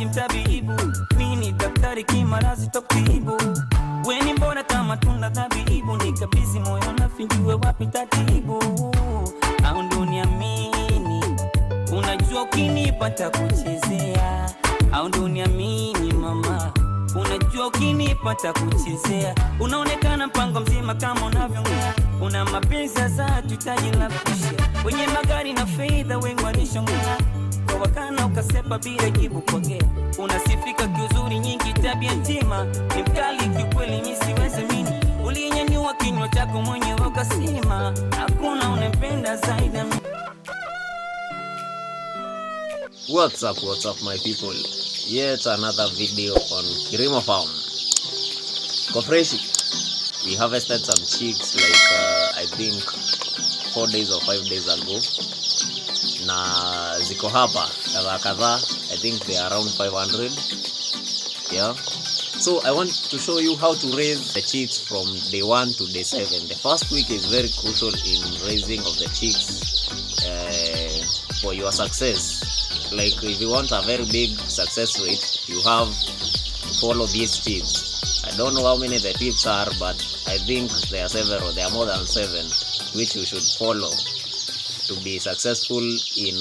si mtabibu, mimi ni daktari kimarazi tokibu. Weni mbona kama tunda dhabibu, nikabidhi moyo na finjue wapi tatibu. Au ndo niamini, unajua ukinipata kuchezea. Au ndo niamini mama, unajua ukinipata kuchezea. Unaonekana mpango mzima kama unavyongea, una mapenzi za tutaji la kushia. Kwenye magari na fedha wengi walishongea, kwa wakana ukasepa bila jibu kwake. Unasifika kiuzuri nyingi tabia njema, ni mkali kiukweli mimi siwezi mini. Ulinyanyua kinywa chako mwenyewe ukasema, hakuna unempenda zaidi mimi. What's up my people? Yet another video on Kirimo farm. Kofreshi, we harvested some chicks like I think 4 days or 5 days ago. Na ziko hapa kadhaa, I think they are around 500. Yeah. So I want to show you how to raise the chicks from day 1 to day 7. The first week is very crucial in raising of the chicks for your success. Like if you want a very big success rate, you have to follow these tips. I don't know how many the tips are, but I think there are several. There are more than 7 which you should follow to be successful in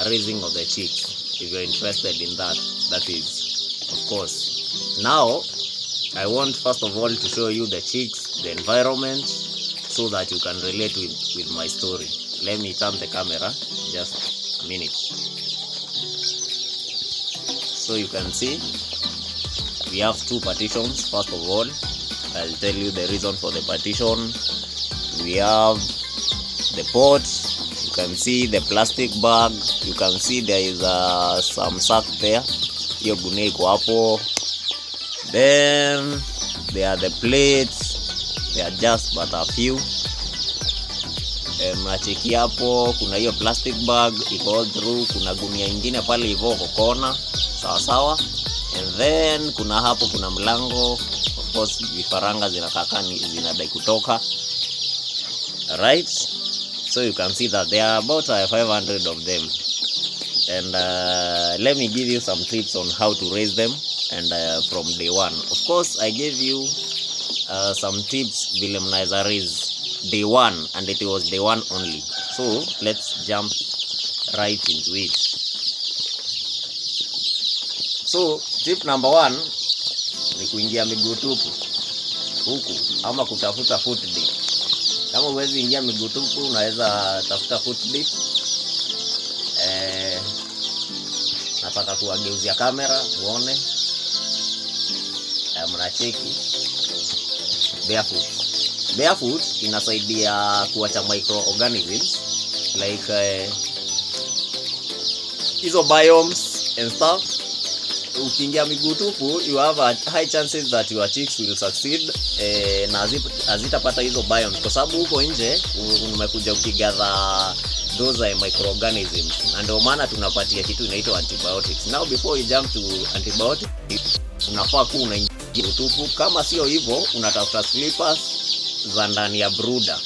raising of the chicks. If you're interested in that, that is, of course. Now I want first of all to show you the chicks, the environment, so that you can relate with my story. Let me turn the camera just a minute. So you can see we have 2 partitions. First of all, I'll tell you the reason for the partition. We have the pot, you can see the plastic bag, you can see there is some sack there, hiyo gunia iko hapo. Then there are the plates, they are just but a few. Mnacheki hapo kuna hiyo plastic bag iko all through, kuna gunia ingine pale hivyo kokona sawa. And then kuna hapo kuna mlango, of course vifaranga zinadai kutoka. Right, so you can see that there are about 500 of them. And let me give you some tips on how to raise them and from day 1. Of course I gave you some tips vile mnaweza raise day 1, and it was day 1 only. So let's jump right into it. So tip number 1 ni kuingia miguu tupu huku ama kutafuta foot dip. Kama uwezi ingia miguu tupu, unaweza tafuta foot dip. Nataka kuwageuzia kamera uone. Mnacheki barefoot inasaidia kuacha microorganisms like hizo biomes and stuff. Ukiingia miguu tupu, you have a high chances that your chicks will succeed na hazitapata hizo biomes, kwa sababu huko nje umekuja ukigather those microorganisms, na ndio maana tunapatia kitu inaitwa antibiotics. Now before you jump to antibiotics, unafaa kuwa unaingia tupu. Kama sio hivyo, unatafuta slippers za ndani ya brooder.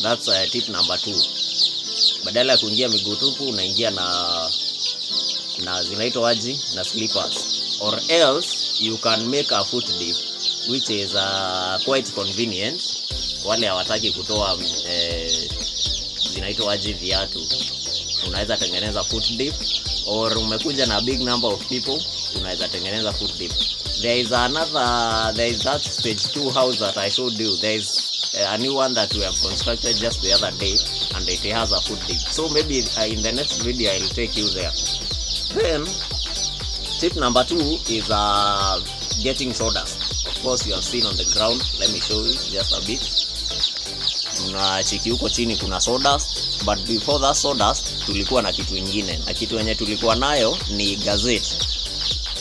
That's tip number 2. Badala ya kuingia miguu tupu, unaingia na zinaitwa aje na slippers, or else you can make a foot dip, which is quite convenient. Wale hawataki kutoa zinaitwa aje viatu, unaweza tengeneza foot dip, or umekuja na big number of people, unaweza tengeneza foot dip. There is that stage 2 house that I showed you. There is a new one that we have constructed just the other day, and it has a foot dip. So maybe in the next video I will take you there. Then tip number 2 is getting sawdust. Of course you have seen on the ground. Let me show you just a bit. Unacheki huko chini kuna sawdust, but before that sawdust tulikuwa na kitu kingine, na kitu yenye tulikuwa nayo ni gazette.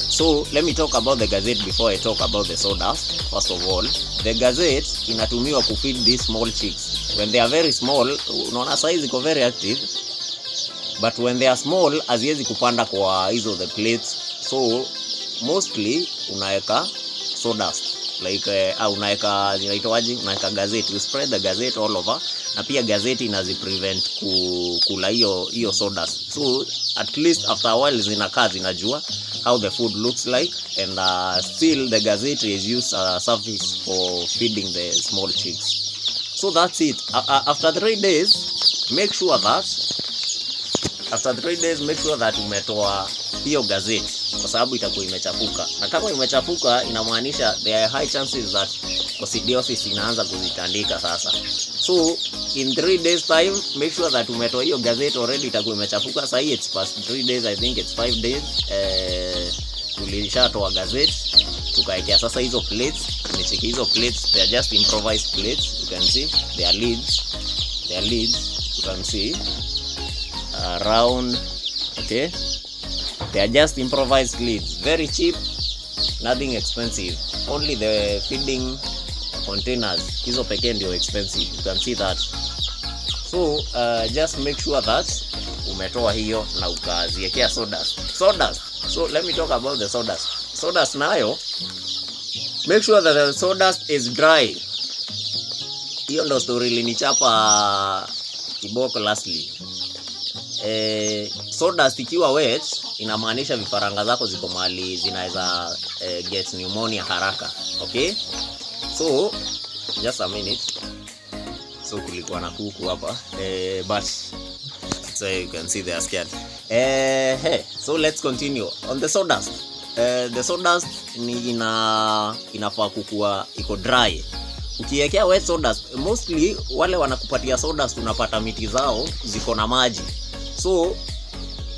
So let me talk about the gazette before I talk about the sawdust. First of all, the gazette inatumiwa ku feed these small chicks. When they are very small, unaona size iko very active, but when they are small haziwezi kupanda kwa hizo the plates. So mostly unaweka sawdust. like unaweka inaitwaje, unaweka gazeti, you spread the gazette all over, na pia gazeti inaziprevent kula hiyo sawdust. So at least after a while zinakaa zinajua how the food looks like, and still the gazette is used as a surface for feeding the small chicks. So that's it. After 3 days make sure that umetoa hiyo gazette, kwa sababu itakuwa imechafuka, na kama imechafuka inamaanisha there are high chances that coccidiosis inaanza kuzitandika sasa. So in 3 days time make sure that umetoa hiyo gazette already, itakuwa imechafuka. Sasa it's past 3 days, I think it's 5 days. Tulishatoa gazette tukaekea sasa hizo plates. Nimecheki hizo plates, they are just improvised plates. You can see they are lids, you can see around. Okay, they are just improvised lids, very cheap, nothing expensive, only the feeding containers hizo pekee ndio expensive, you can see that. So just make sure that umetoa hiyo na ukaziekea sawdust. So let me talk about the sawdust nayo, make sure that the sawdust is dry. Hiyo ndo story linichapa kiboko lastly. Sawdust ikiwa wet inamaanisha vifaranga zako ziko mahali zinaweza get pneumonia haraka. Okay, so just a minute. So kulikuwa na kuku hapa, but so you can see they are scared. So let's continue on the sawdust. The sawdust ni inafaa kukua iko dry. Ukiwekea wet sawdust, mostly wale wanakupatia sawdust unapata miti zao ziko na maji, so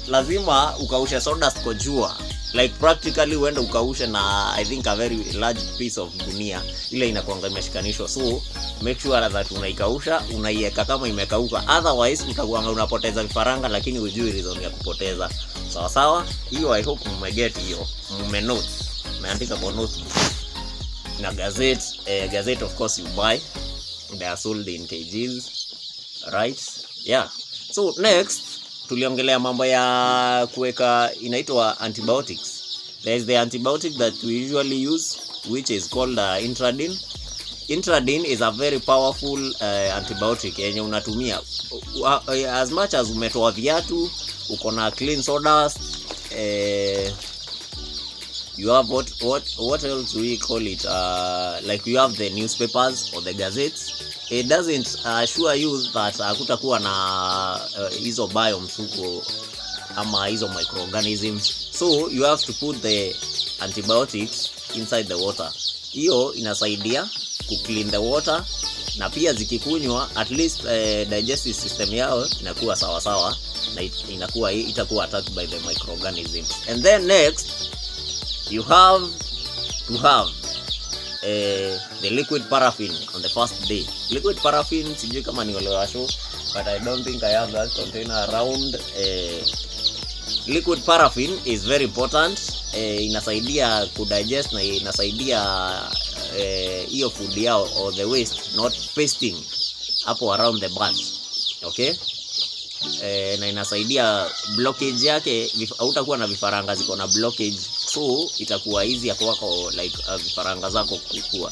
lazima ukaushe sawdust kwa jua, like practically uende ukaushe na I think a very large piece of gunia ile inakuanga imeshikanishwa. So make sure that unaikausha, unaiweka kama imekauka, otherwise utakuwa unapoteza vifaranga, lakini hujui reason ya kupoteza. Sawa hiyo, I hope mmeget hiyo, mmenote, umeandika kwa notebook. Na gazette of course you buy, they are sold in kgs, right? Yeah. So next tuliongelea mambo ya kuweka inaitwa antibiotics. There is the antibiotic that we usually use, which is called Intradin. Intradin is a very powerful antibiotic yenye unatumia as much as umetoa viatu, uko na clean sawdust, you have what else do we call it, like you have the newspapers or the gazettes. It doesn't assure you that hakutakuwa na hizo biomes huko ama hizo microorganisms, so you have to put the antibiotics inside the water. Hiyo inasaidia ku clean the water, na pia zikikunywa at least digestive system yao inakuwa sawa na itakuwa attacked by the microorganisms. And then next you have to have the liquid paraffin on the first day. Liquid paraffin sijui kama ni wale wa show, but I don't think I have that container around. Liquid paraffin is very important. Inasaidia kudigest na inasaidia hiyo food yao or the waste not pasting hapo around the butt. Okay, na inasaidia blockage yake, hautakuwa na vifaranga ziko na blockage, so itakuwa easy ya kwako like vifaranga zako kukua.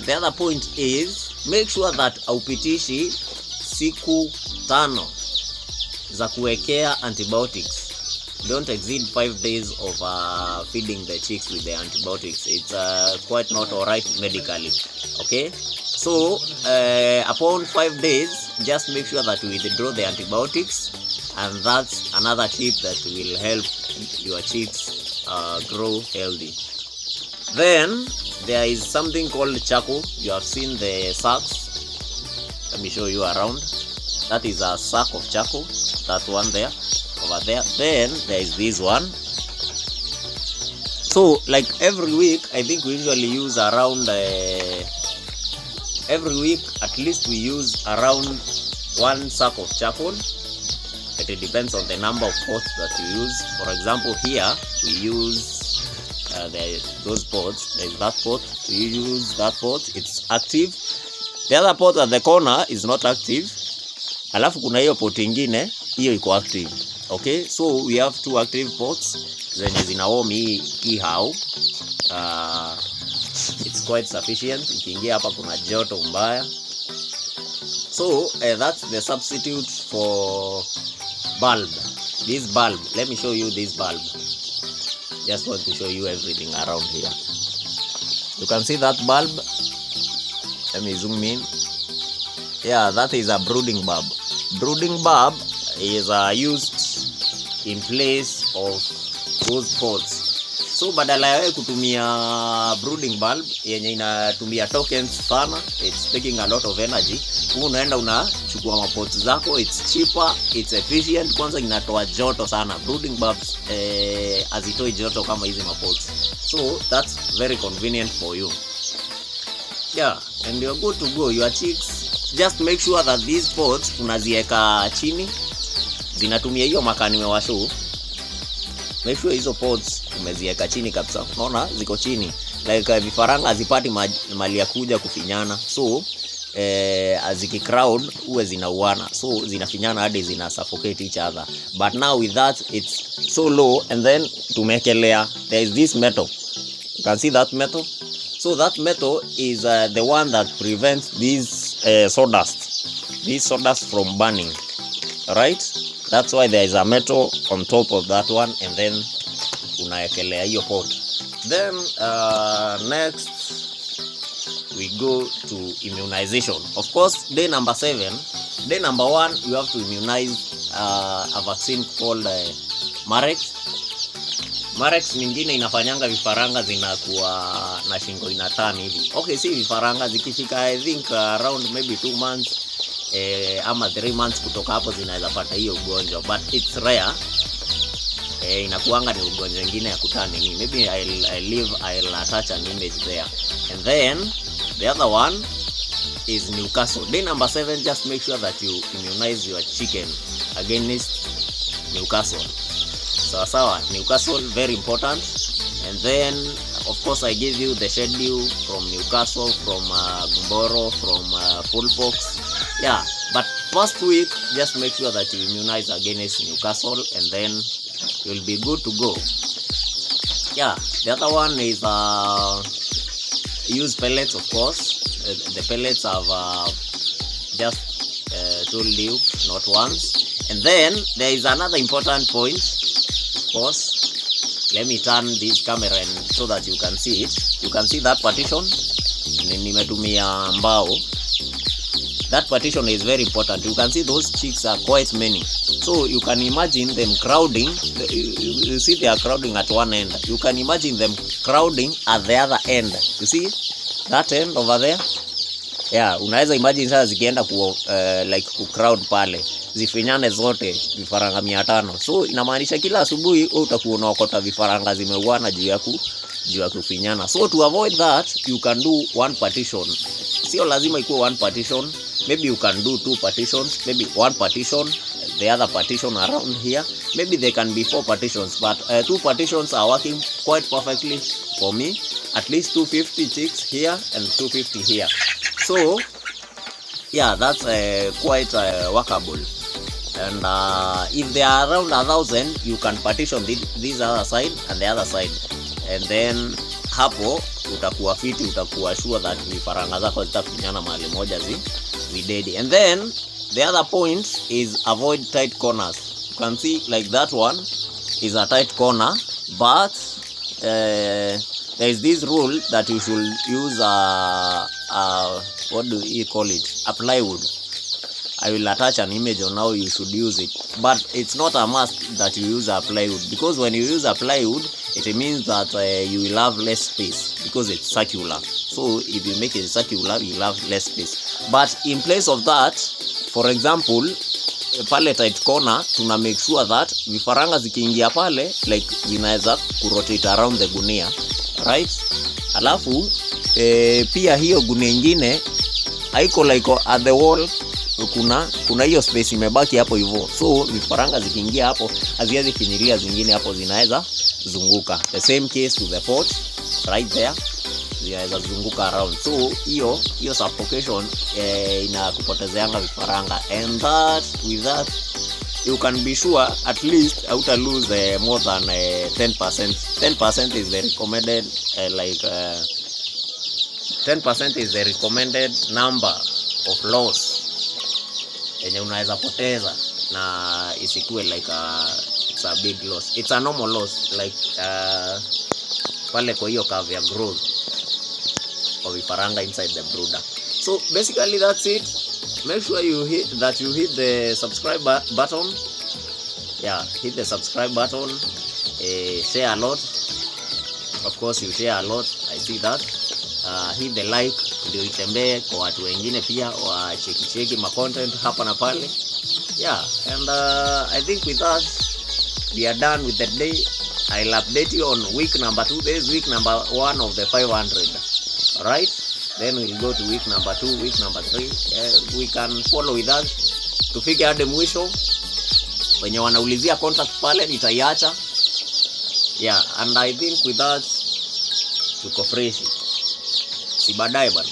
The other point is make sure that aupitishi siku 5 za kuwekea antibiotics. Don't exceed 5 days of feeding the chicks with the antibiotics. It's quite not alright medically. Okay, so upon 5 days just make sure that you withdraw the antibiotics, and that's another tip that will help your chicks grow healthy. Then there is something called charcoal. You have seen the sacks. Let me show you around. That is a sack of charcoal. That one there, over there. Then there is this one. So like every week I think we usually use around every week at least we use around 1 sack of charcoal. It depends on the number of pots that you use. For example, here we use those pots. There's that pot, we use that pot, it's active. The other pot at the corner is not active. Alafu kuna hiyo pot ingine, hiyo iko active. Okay, so we have 2 active pots zenye zinaomi hii how. it's quite sufficient. Ukiingia hapa kuna joto mbaya. So that's the substitute for bulb. This bulb, let me show you this bulb. Just want to show you everything around here. You can see that bulb. Let me zoom in. Yeah, that is a brooding bulb. Brooding bulb is used in place of those pots. So badala ya kutumia brooding bulb yenye inatumia tokens sana, it's taking a lot of energy. Unaenda unachukua mapots zako, it's cheaper, it's efficient, kwanza inatoa joto sana. Brooding bulbs hazitoi joto kama hizi mapots. So that's very convenient for you. Yeah, and you're good to go. Your chicks, just make sure that these pots unaziweka chini, zinatumia hiyo makaa nimewashow. Make sure hizo pots umeziweka chini kabisa. Unaona ziko chini. Like vifaranga hazipati mali ya kuja kufinyana. So azikicrowd uwe zinauana. So zinafinyana hadi zina suffocate each other. But now with that it's so low, and then tumekelea there is this metal. You can see that metal. So that metal is the one that prevents this sawdust. This sawdust from burning. Right? That's why there is a metal on top of that one, and then unaekelea hiyo pot. Then next we go to immunization. Of course, day number 7. Day number 1, you have to immunize a vaccine called Marex. Marex nyingine inafanyanga vifaranga zinakuwa na shingo inatani hivi. Okay, si vifaranga zikifika I think around maybe 2 months ama 3 months kutoka hapo zinaweza pata hiyo ugonjwa, but it's rare. Inakuanga ni ugonjwa mwingine ya kutani nini. Maybe I'll attach an image there. And then the other one is Newcastle. Day number 7, just make sure that you immunize your chicken against Newcastle. Sawa, Newcastle, very important. And then of course I give you the schedule from Newcastle, from Gumboro, from Fullpox. Yeah, but first week just make sure that you immunize against Newcastle, and then you'll be good to go. Yeah, the other one is use pellets, of course. The pellets I've just told you not once. And then there is another important point. Of course, let me turn this camera so that you can see it. You can see that partition. Nimetumia mbao. That partition is very important. You can see those chicks are quite many. So you can imagine them crowding. You see they are crowding at one end. You can imagine them crowding at the other end. You see that end over there? Yeah, unaweza imagine sasa zikienda like ku crowd pale. Zifinyane zote vifaranga 500. So inamaanisha kila asubuhi wewe utakuwa unaokota vifaranga zimeuana juu ya kufinyana. So to avoid that, you can do one partition. Sio lazima ikuwe one partition. Maybe you can do 2 partitions, maybe 1 partition, the other partition around here. Maybe there can be 4 partitions, but 2 partitions are working quite perfectly for me. At least 250 chicks here and 250 here. So yeah, that's quite workable. And if they are around 1,000, you can partition this other side and the other side. And then hapo utakuwa fiti, utakuwa sure that vifaranga zako zitafinyana mahali moja zidedi. And then the other point is avoid tight corners. You can see like that one is a tight corner, but there is this rule that you should use what do you call it, a plywood. I will attach an image on how you should use it, but it's not a must that you use a plywood, because when you use a plywood, it means that you will have less space because it's circular. So if you make it circular, you will have less space. But in place of that, for example, pale tight corner, tuna make sure that vifaranga zikiingia pale like zinaweza kurotate around the gunia, right? Alafu pia hiyo gunia nyingine haiko like at the wall, kuna hiyo space imebaki hapo hivyo. So vifaranga zikiingia hapo haziwezi finyiria zingine hapo, zinaweza zunguka. The same case to the pot right there, zinaweza zunguka around. So hiyo suffocation inakupotezeanga vifaranga, and with that you can be sure at least outa lose more than 10%. 10% is the recommended 10% is the recommended number of loss yenye unaweza poteza na isikue like it's a big loss. It's a normal loss like pale kwa hiyo curve ya growth of vifaranga inside the brooder. So basically that's it. Make sure you hit the subscribe button. Yeah, hit the subscribe button. Share a lot. Of course you share a lot, I see that. Hit the like ndio itembee kwa watu wengine pia wa cheki ma content hapa na pale. Yeah, and I think with that we are done with the day. I'll update you on week number 2. This is week number 1 of the 500. Alright, then we'll go to week number 2, week number 3. We can follow with us tufike hadi mwisho. Wenye wanaulizia contact pale nitaiacha. Yeah, and I think with that tuko fresh. Si baadaye bana.